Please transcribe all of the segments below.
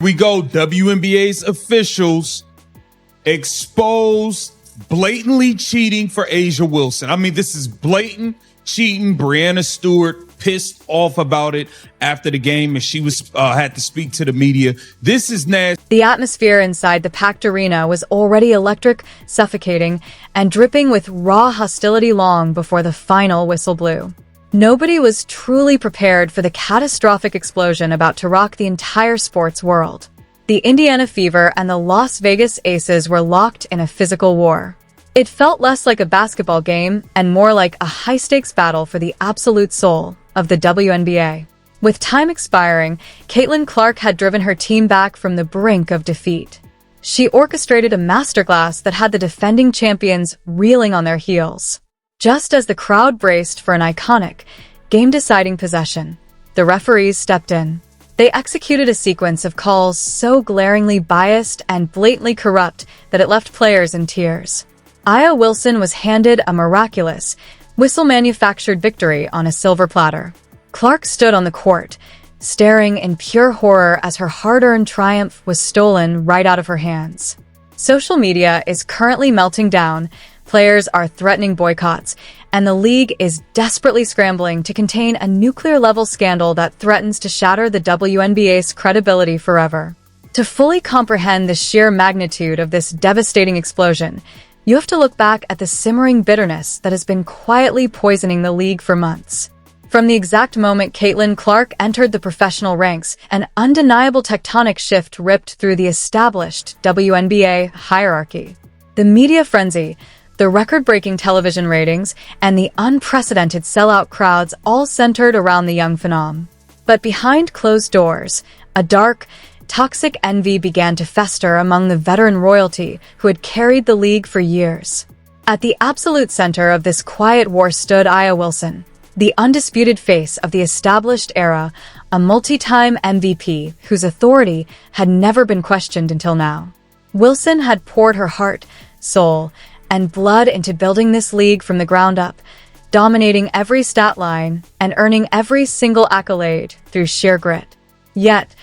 We go, WNBA's officials expose blatantly cheating for A'ja Wilson. I mean, this is blatant cheating. Breanna Stewart pissed off about it after the game, and she was had to speak to the media. This is nasty. The atmosphere inside the packed arena was already electric, suffocating, and dripping with raw hostility long before the final whistle blew. Nobody was truly prepared for the catastrophic explosion about to rock the entire sports world. The Indiana Fever and the Las Vegas Aces were locked in a physical war. It felt less like a basketball game and more like a high-stakes battle for the absolute soul of the WNBA. With time expiring, Caitlin Clark had driven her team back from the brink of defeat. She orchestrated a masterclass that had the defending champions reeling on their heels. Just as the crowd braced for an iconic, game-deciding possession, the referees stepped in. They executed a sequence of calls so glaringly biased and blatantly corrupt that it left players in tears. A'ja Wilson was handed a miraculous, whistle-manufactured victory on a silver platter. Clark stood on the court, staring in pure horror as her hard-earned triumph was stolen right out of her hands. Social media is currently melting down, players are threatening boycotts, and the league is desperately scrambling to contain a nuclear-level scandal that threatens to shatter the WNBA's credibility forever. To fully comprehend the sheer magnitude of this devastating explosion, you have to look back at the simmering bitterness that has been quietly poisoning the league for months. From the exact moment Caitlin Clark entered the professional ranks, an undeniable tectonic shift ripped through the established WNBA hierarchy. The media frenzy, the record-breaking television ratings, and the unprecedented sellout crowds all centered around the young phenom. But behind closed doors, a dark, toxic envy began to fester among the veteran royalty who had carried the league for years. At the absolute center of this quiet war stood A'ja Wilson, the undisputed face of the established era, a multi-time MVP whose authority had never been questioned until now. Wilson had poured her heart, soul, and blood into building this league from the ground up, dominating every stat line and earning every single accolade through sheer grit. Yet,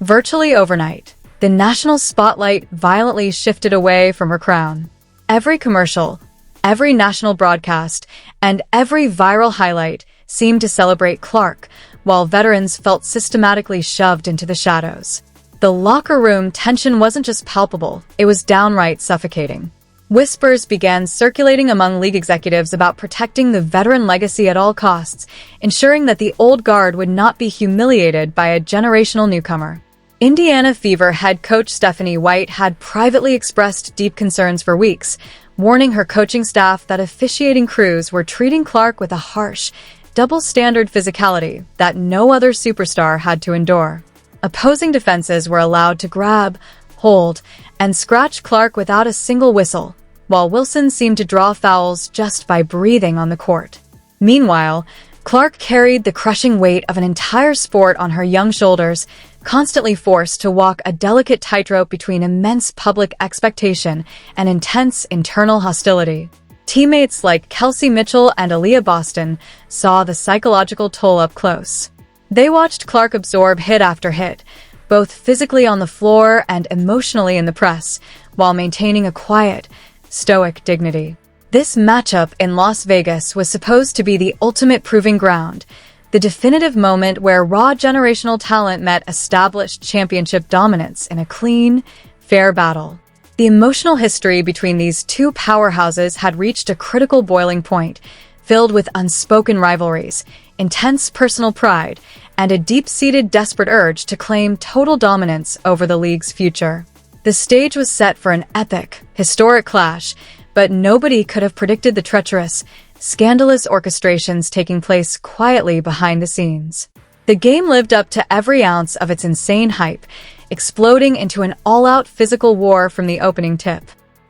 virtually overnight, the national spotlight violently shifted away from her crown. Every commercial, every national broadcast, and every viral highlight seemed to celebrate Clark, while veterans felt systematically shoved into the shadows. The locker room tension wasn't just palpable, it was downright suffocating. Whispers began circulating among league executives about protecting the veteran legacy at all costs, ensuring that the old guard would not be humiliated by a generational newcomer. Indiana Fever head coach Stephanie White had privately expressed deep concerns for weeks, warning her coaching staff that officiating crews were treating Clark with a harsh, double-standard physicality that no other superstar had to endure. Opposing defenses were allowed to grab, hold, and scratch Clark without a single whistle, while Wilson seemed to draw fouls just by breathing on the court. Meanwhile, Clark carried the crushing weight of an entire sport on her young shoulders, constantly forced to walk a delicate tightrope between immense public expectation and intense internal hostility. Teammates like Kelsey Mitchell and Aaliyah Boston saw the psychological toll up close. They watched Clark absorb hit after hit, both physically on the floor and emotionally in the press, while maintaining a quiet, stoic dignity. This matchup in Las Vegas was supposed to be the ultimate proving ground, the definitive moment where raw generational talent met established championship dominance in a clean, fair battle. The emotional history between these two powerhouses had reached a critical boiling point, filled with unspoken rivalries, intense personal pride, and a deep-seated desperate urge to claim total dominance over the league's future. The stage was set for an epic, historic clash, but nobody could have predicted the treacherous, scandalous orchestrations taking place quietly behind the scenes. The game lived up to every ounce of its insane hype, exploding into an all-out physical war from the opening tip.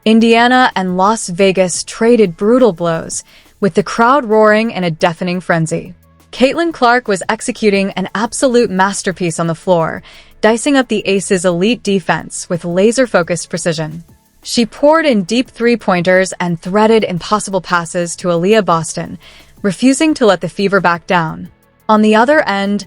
Indiana and Las Vegas traded brutal blows, with the crowd roaring in a deafening frenzy. Caitlin Clark was executing an absolute masterpiece on the floor, dicing up the Aces' elite defense with laser-focused precision. She poured in deep three-pointers and threaded impossible passes to Aaliyah Boston, refusing to let the Fever back down. On the other end,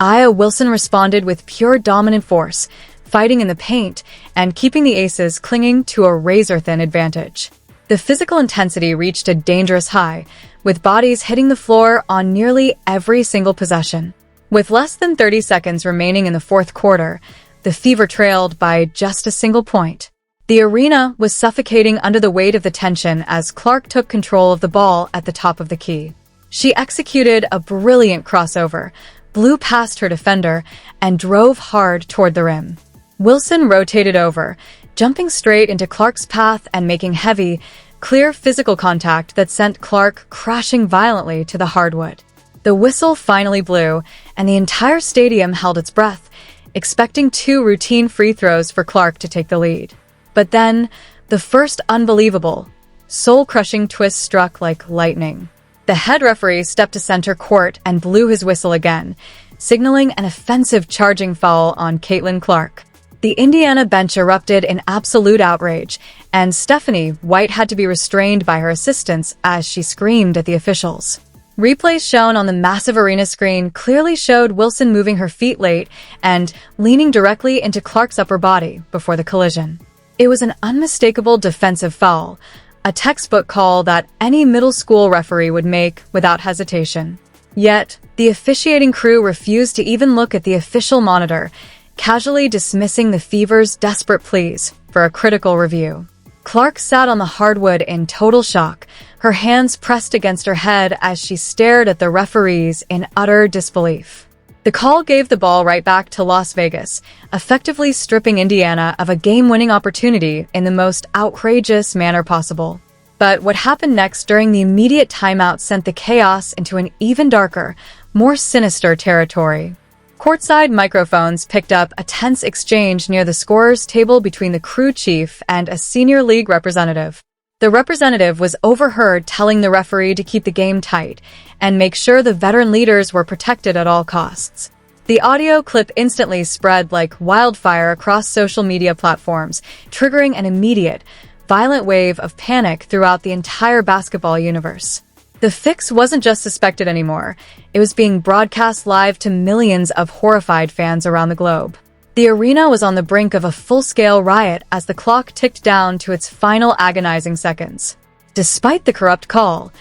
A'ja Wilson responded with pure dominant force, fighting in the paint and keeping the aces clinging to a razor-thin advantage. The physical intensity reached a dangerous high, with bodies hitting the floor on nearly every single possession. With less than 30 seconds remaining in the fourth quarter, the Fever trailed by just a single point. The arena was suffocating under the weight of the tension as Clark took control of the ball at the top of the key. She executed a brilliant crossover, blew past her defender, and drove hard toward the rim. Wilson rotated over, jumping straight into Clark's path and making heavy, clear physical contact that sent Clark crashing violently to the hardwood. The whistle finally blew, and the entire stadium held its breath, expecting 2 routine free throws for Clark to take the lead. But then, the first unbelievable, soul-crushing twist struck like lightning. The head referee stepped to center court and blew his whistle again, signaling an offensive charging foul on Caitlin Clark. The Indiana bench erupted in absolute outrage, and Stephanie White had to be restrained by her assistants as she screamed at the officials. Replays shown on the massive arena screen clearly showed Wilson moving her feet late and leaning directly into Clark's upper body before the collision. It was an unmistakable defensive foul, a textbook call that any middle school referee would make without hesitation. Yet, the officiating crew refused to even look at the official monitor, casually dismissing the Fever's desperate pleas for a critical review. Clark sat on the hardwood in total shock, her hands pressed against her head as she stared at the referees in utter disbelief. The call gave the ball right back to Las Vegas, effectively stripping Indiana of a game-winning opportunity in the most outrageous manner possible. But what happened next during the immediate timeout sent the chaos into an even darker, more sinister territory. Courtside microphones picked up a tense exchange near the scorer's table between the crew chief and a senior league representative. The representative was overheard telling the referee to keep the game tight and make sure the veteran leaders were protected at all costs. The audio clip instantly spread like wildfire across social media platforms, triggering an immediate, violent wave of panic throughout the entire basketball universe. The fix wasn't just suspected anymore. It was being broadcast live to millions of horrified fans around the globe. The arena was on the brink of a full-scale riot as the clock ticked down to its final agonizing seconds. Despite the corrupt call,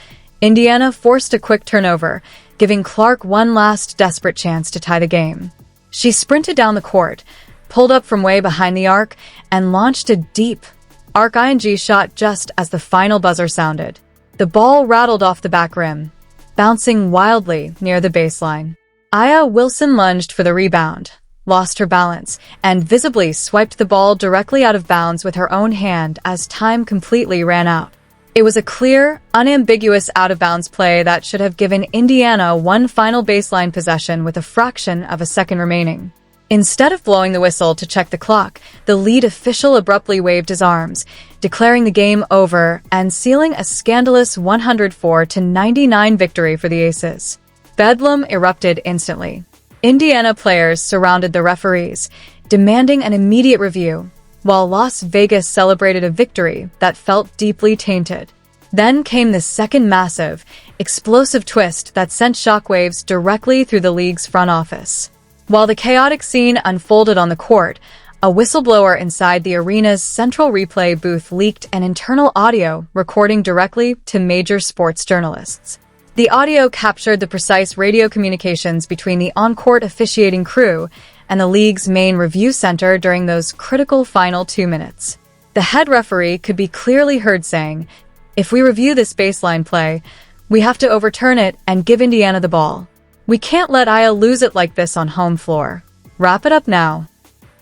Indiana forced a quick turnover, giving Clark one last desperate chance to tie the game. She sprinted down the court, pulled up from way behind the arc, and launched a deep arc-ing shot just as the final buzzer sounded. The ball rattled off the back rim, bouncing wildly near the baseline. Aya Wilson lunged for the rebound, lost her balance, and visibly swiped the ball directly out of bounds with her own hand as time completely ran out. It was a clear, unambiguous out-of-bounds play that should have given Indiana one final baseline possession with a fraction of a second remaining. Instead of blowing the whistle to check the clock, the lead official abruptly waved his arms, declaring the game over and sealing a scandalous 104-99 victory for the Aces. Bedlam erupted instantly. Indiana players surrounded the referees, demanding an immediate review, while Las Vegas celebrated a victory that felt deeply tainted. Then came the second massive, explosive twist that sent shockwaves directly through the league's front office. While the chaotic scene unfolded on the court, a whistleblower inside the arena's central replay booth leaked an internal audio recording directly to major sports journalists. The audio captured the precise radio communications between the on-court officiating crew and the league's main review center during those critical final 2 minutes. The head referee could be clearly heard saying, "If we review this baseline play, we have to overturn it and give Indiana the ball. We can't let Aya lose it like this on home floor. Wrap it up now."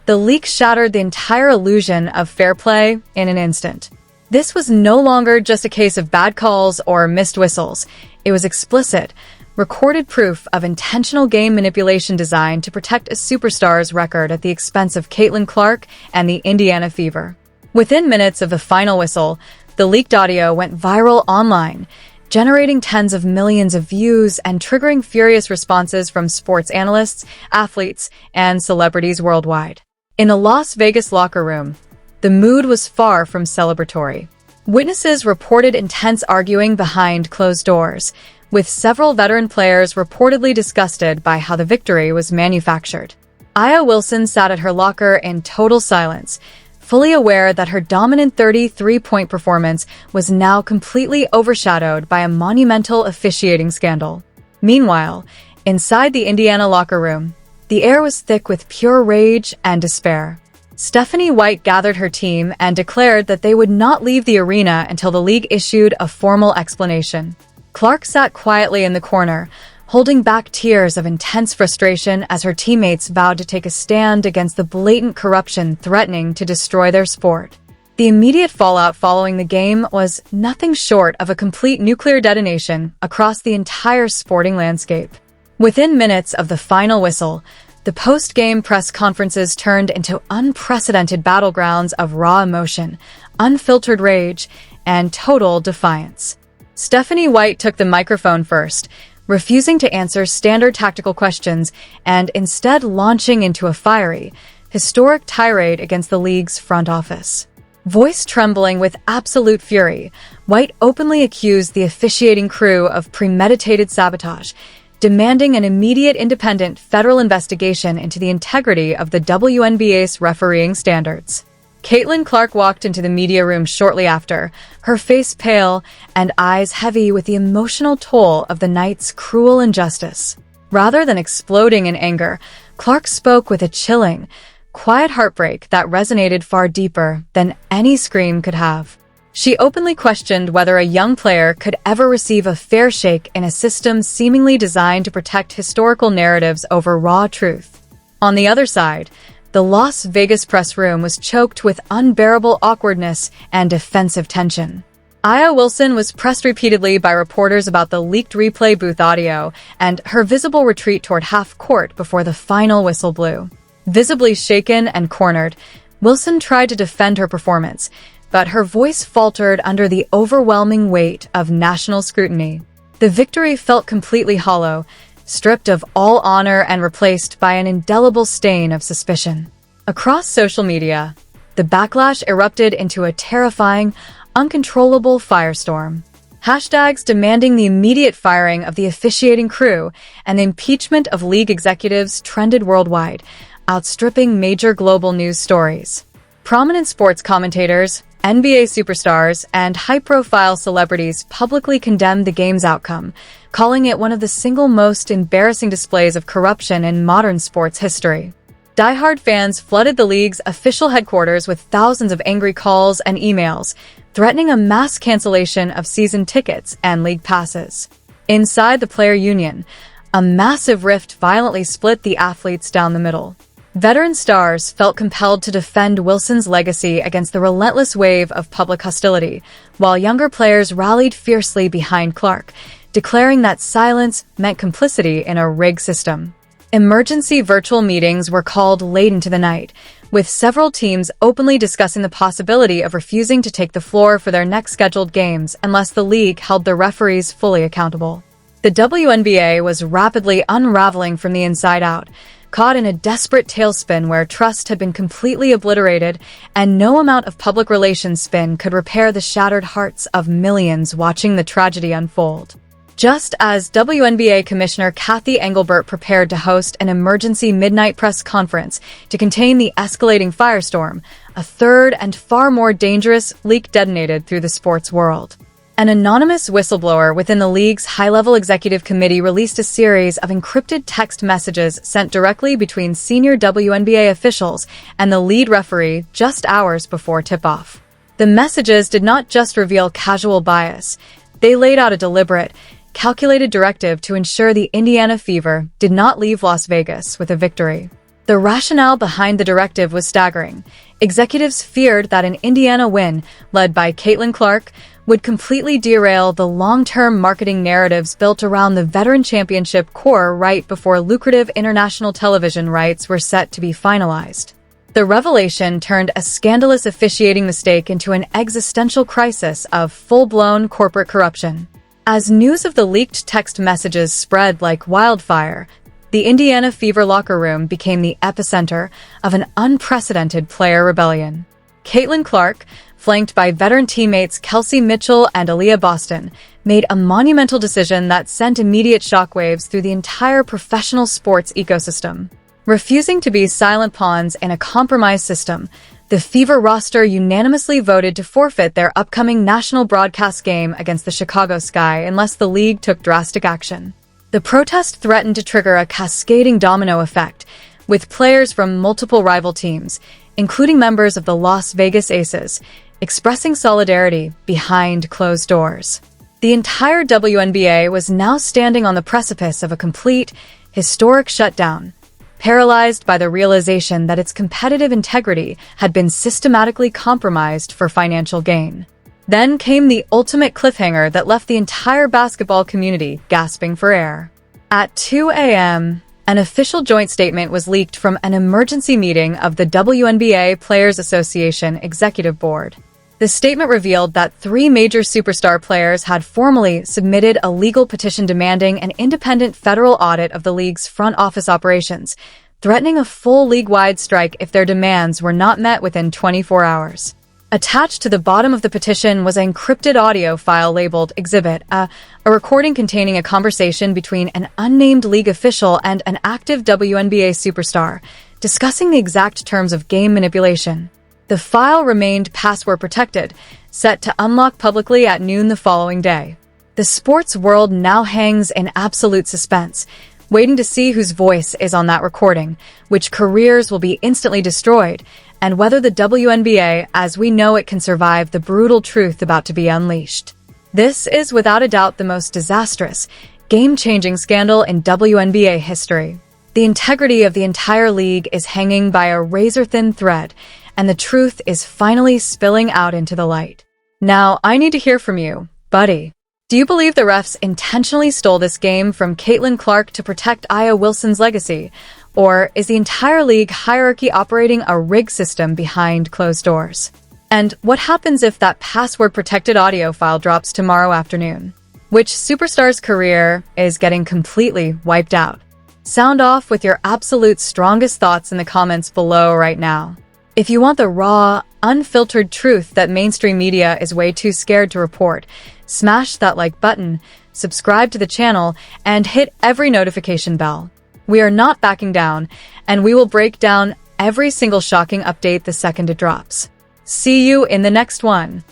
The leak shattered the entire illusion of fair play in an instant. This was no longer just a case of bad calls or missed whistles. It was explicit, recorded proof of intentional game manipulation designed to protect a superstar's record at the expense of Caitlin Clark and the Indiana Fever. Within minutes of the final whistle, the leaked audio went viral online, generating tens of millions of views and triggering furious responses from sports analysts, athletes, and celebrities worldwide. In a Las Vegas locker room, the mood was far from celebratory. Witnesses reported intense arguing behind closed doors, with several veteran players reportedly disgusted by how the victory was manufactured. Aya Wilson sat at her locker in total silence, fully aware that her dominant 33-point performance was now completely overshadowed by a monumental officiating scandal. Meanwhile, inside the Indiana locker room, the air was thick with pure rage and despair. Stephanie White gathered her team and declared that they would not leave the arena until the league issued a formal explanation. Clark sat quietly in the corner, holding back tears of intense frustration as her teammates vowed to take a stand against the blatant corruption threatening to destroy their sport. The immediate fallout following the game was nothing short of a complete nuclear detonation across the entire sporting landscape. Within minutes of the final whistle, the post-game press conferences turned into unprecedented battlegrounds of raw emotion, unfiltered rage, and total defiance. Stephanie White took the microphone first, refusing to answer standard tactical questions and instead launching into a fiery, historic tirade against the league's front office. Voice trembling with absolute fury, White openly accused the officiating crew of premeditated sabotage, demanding an immediate independent federal investigation into the integrity of the WNBA's refereeing standards. Caitlin Clark walked into the media room shortly after, her face pale and eyes heavy with the emotional toll of the night's cruel injustice. Rather than exploding in anger, Clark spoke with a chilling, quiet heartbreak that resonated far deeper than any scream could have. She openly questioned whether a young player could ever receive a fair shake in a system seemingly designed to protect historical narratives over raw truth. On the other side, the Las Vegas press room was choked with unbearable awkwardness and defensive tension. Aya Wilson was pressed repeatedly by reporters about the leaked replay booth audio and her visible retreat toward half court before the final whistle blew. Visibly shaken and cornered, Wilson tried to defend her performance, but her voice faltered under the overwhelming weight of national scrutiny. The victory felt completely hollow, stripped of all honor and replaced by an indelible stain of suspicion. Across social media, the backlash erupted into a terrifying, uncontrollable firestorm. Hashtags demanding the immediate firing of the officiating crew and the impeachment of league executives trended worldwide, outstripping major global news stories. Prominent sports commentators, NBA superstars, and high-profile celebrities publicly condemned the game's outcome, calling it one of the single most embarrassing displays of corruption in modern sports history. Die-hard fans flooded the league's official headquarters with thousands of angry calls and emails, threatening a mass cancellation of season tickets and league passes. Inside the player union, a massive rift violently split the athletes down the middle. Veteran stars felt compelled to defend Wilson's legacy against the relentless wave of public hostility, while younger players rallied fiercely behind Clark, declaring that silence meant complicity in a rigged system. Emergency virtual meetings were called late into the night, with several teams openly discussing the possibility of refusing to take the floor for their next scheduled games unless the league held their referees fully accountable. The WNBA was rapidly unraveling from the inside out, caught in a desperate tailspin where trust had been completely obliterated and no amount of public relations spin could repair the shattered hearts of millions watching the tragedy unfold. Just as WNBA Commissioner Kathy Engelbert prepared to host an emergency midnight press conference to contain the escalating firestorm, a third and far more dangerous leak detonated through the sports world. An anonymous whistleblower within the league's high-level executive committee released a series of encrypted text messages sent directly between senior WNBA officials and the lead referee just hours before tip-off. The messages did not just reveal casual bias. They laid out a deliberate, calculated directive to ensure the Indiana Fever did not leave Las Vegas with a victory. The rationale behind the directive was staggering. Executives feared that an Indiana win, led by Caitlin Clark, would completely derail the long-term marketing narratives built around the veteran championship core right before lucrative international television rights were set to be finalized. The revelation turned a scandalous officiating mistake into an existential crisis of full-blown corporate corruption. As news of the leaked text messages spread like wildfire, the Indiana Fever locker room became the epicenter of an unprecedented player rebellion. Caitlin Clark, flanked by veteran teammates Kelsey Mitchell and Aaliyah Boston, made a monumental decision that sent immediate shockwaves through the entire professional sports ecosystem. Refusing to be silent pawns in a compromised system, the Fever roster unanimously voted to forfeit their upcoming national broadcast game against the Chicago Sky unless the league took drastic action. The protest threatened to trigger a cascading domino effect, with players from multiple rival teams, including members of the Las Vegas Aces, expressing solidarity behind closed doors. The entire WNBA was now standing on the precipice of a complete, historic shutdown, paralyzed by the realization that its competitive integrity had been systematically compromised for financial gain. Then came the ultimate cliffhanger that left the entire basketball community gasping for air. At 2 a.m., an official joint statement was leaked from an emergency meeting of the WNBA Players Association Executive Board. The statement revealed that 3 major superstar players had formally submitted a legal petition demanding an independent federal audit of the league's front office operations, threatening a full league-wide strike if their demands were not met within 24 hours. Attached to the bottom of the petition was an encrypted audio file labeled Exhibit A, a recording containing a conversation between an unnamed league official and an active WNBA superstar, discussing the exact terms of game manipulation. The file remained password protected, set to unlock publicly at noon the following day. The sports world now hangs in absolute suspense, waiting to see whose voice is on that recording, which careers will be instantly destroyed, and whether the WNBA as we know it can survive the brutal truth about to be unleashed. This is without a doubt the most disastrous, game-changing scandal in WNBA history. The integrity of the entire league is hanging by a razor-thin thread, and the truth is finally spilling out into the light. Now, I need to hear from you, buddy. Do you believe the refs intentionally stole this game from Caitlin Clark to protect Aya Wilson's legacy? Or is the entire league hierarchy operating a rigged system behind closed doors? And what happens if that password-protected audio file drops tomorrow afternoon? Which superstar's career is getting completely wiped out? Sound off with your absolute strongest thoughts in the comments below right now. If you want the raw, unfiltered truth that mainstream media is way too scared to report, smash that like button, subscribe to the channel, and hit every notification bell. We are not backing down, and we will break down every single shocking update the second it drops. See you in the next one.